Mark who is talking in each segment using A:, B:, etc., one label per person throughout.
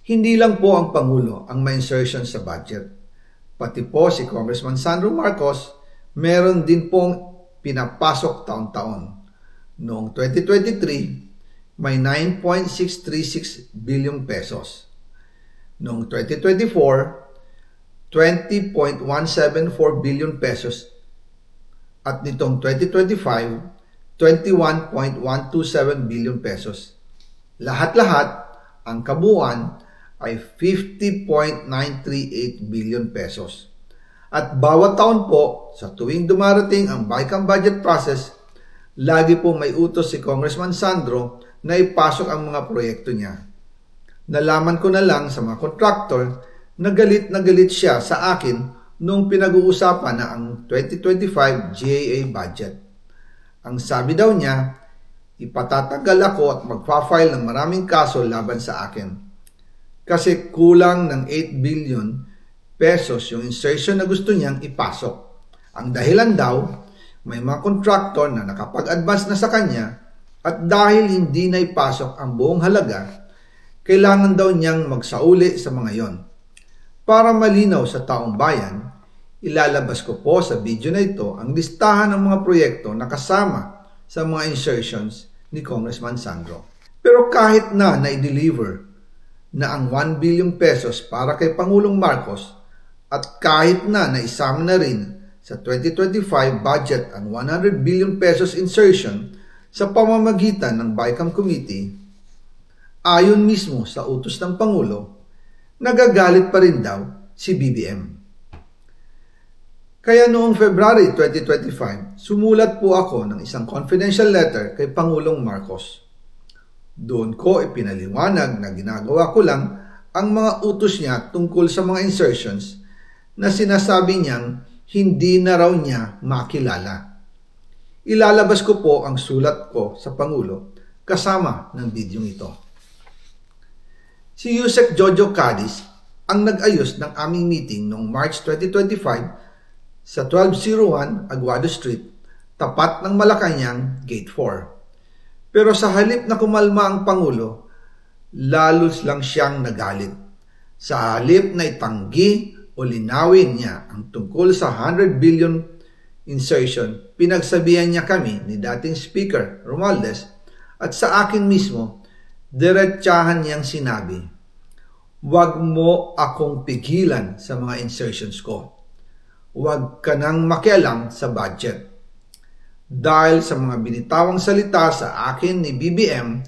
A: Hindi lang po ang Pangulo ang may insertion sa budget. Pati po si Congressman Sandro Marcos, meron din pong pinapasok taon-taon. Noong 2023, may 9.636 billion pesos. Noong 2024, 20.174 billion pesos. At nitong 2025, 21.127 billion pesos. Lahat-lahat, ang kabuuan ay 50.938 billion pesos. At bawat taon po, sa tuwing dumarating ang BICAM budget process, lagi po may utos si Congressman Sandro na ipasok ang mga proyekto niya. Nalaman ko na lang sa mga contractor na galit siya sa akin noong pinag-uusapan na ang 2025 GAA budget. Ang sabi daw niya, ipatatagal ako at magpa-file ng maraming kaso laban sa akin. Kasi kulang ng 8 billion pesos yung insertion na gusto niyang ipasok. Ang dahilan daw, may mga contractor na nakapag-advance na sa kanya at dahil hindi na ipasok ang buong halaga, kailangan daw niyang magsauli sa mga yon. Para malinaw sa taong bayan, ilalabas ko po sa video na ito ang listahan ng mga proyekto na kasama sa mga insertions ni Congressman Sandro. Pero kahit na i-deliver na ang 1 billion pesos para kay Pangulong Marcos at kahit na isama na rin sa 2025 budget ang 100 billion pesos insertion sa pamamagitan ng BICAM Committee, ayon mismo sa utos ng Pangulo, nagagalit pa rin daw si BBM. Kaya noong February 2025, sumulat po ako ng isang confidential letter kay Pangulong Marcos. Doon ko ipinaliwanag na ginagawa ko lang ang mga utos niya tungkol sa mga insertions na sinasabi niyang hindi na raw niya makilala. Ilalabas ko po ang sulat ko sa Pangulo kasama ng video ito. Si Yusek Jojo Cadiz ang nag-ayos ng aming meeting noong March 2025 sa 1201 Aguado Street, tapat ng Malacanang, Gate 4. Pero sa halip na kumalma ang Pangulo, lalos lang siyang nagalit. Sa halip na itanggi o linawin niya ang tungkol sa 100 billion insertion, pinagsabihan niya kami ni dating Speaker Romualdez at sa akin mismo, diretsahan niyang sinabi, "Huwag mo akong pigilan sa mga insertions ko. Huwag ka nang makialam sa budget." Dahil sa mga binitawang salita sa akin ni BBM,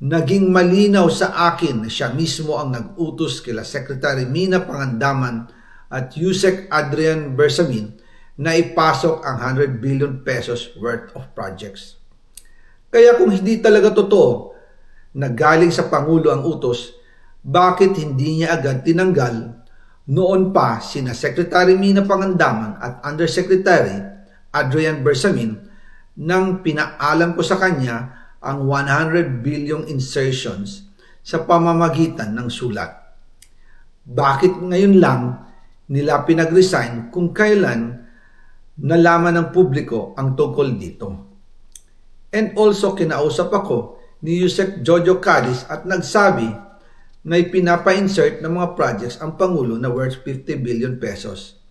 A: naging malinaw sa akin na siya mismo ang nag-utos kila Secretary Mina Pangandaman at Yusek Adrian Bersamin na ipasok ang 100 billion pesos worth of projects. Kaya kung hindi talaga totoo na galing sa Pangulo ang utos, bakit hindi niya agad tinanggal noon pa sina Secretary Mina Pangandaman at Undersecretary Adrian Bersamin nang pinaalam ko sa kanya ang 100 billion insertions sa pamamagitan ng sulat? Bakit ngayon lang nila pinag-resign kung kailan nalaman ng publiko ang tungkol dito? And also kinausap ako ni Yusek Jojo Cadiz at nagsabi na ipinapa-insert ng mga projects ang Pangulo na worth 50 billion pesos.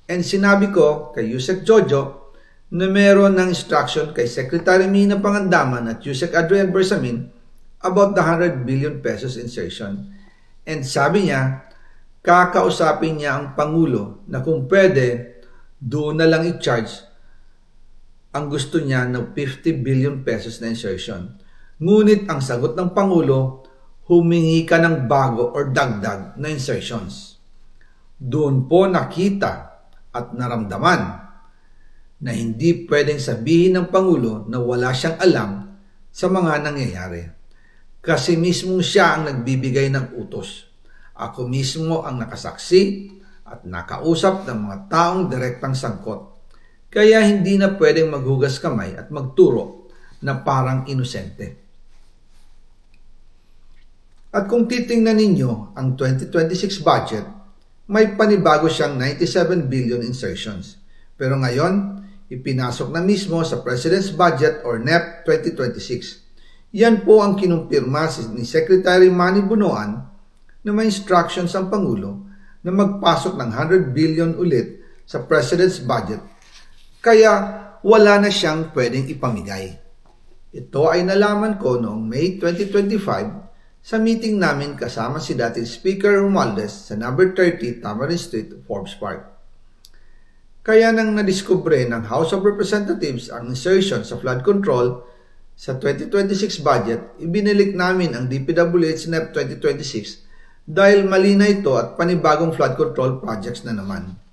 A: And sinabi ko kay Yusek Jojo na meron ng instruction kay Secretary Mina Pangandaman at Yusek Adrian Bersamin about the 100 billion pesos insertion. And sabi niya, kakausapin niya ang Pangulo na kung pwede, doon na lang i-charge ang gusto niya ng 50 billion pesos na insertion. Ngunit ang sagot ng Pangulo, humingi ka ng bago or dagdag na insertions. Doon po nakita at naramdaman na hindi pwedeng sabihin ng Pangulo na wala siyang alam sa mga nangyayari. Kasi mismo siya ang nagbibigay ng utos. Ako mismo ang nakasaksi at nakausap ng mga taong direktang sangkot. Kaya hindi na pwedeng maghugas kamay at magturo na parang inosente. At kung titingnan ninyo ang 2026 budget, may panibago siyang 97 billion insertions. Pero ngayon, ipinasok na mismo sa President's Budget or NEP 2026. Yan po ang kinumpirma ni Secretary Manny Bunoan na may instructions ang Pangulo na magpasok ng 100 billion ulit sa President's budget, kaya wala na siyang pwedeng ipamigay. Ito ay nalaman ko noong May 2025 sa meeting namin kasama si dating Speaker Romualdez sa number 30 Tamarind Street, Forbes Park. Kaya nang nadiskubre ng House of Representatives ang insertion sa flood control sa 2026 budget, ibinilik namin ang DPWH NEP 2026 dahil mali na ito at panibagong flood control projects na naman.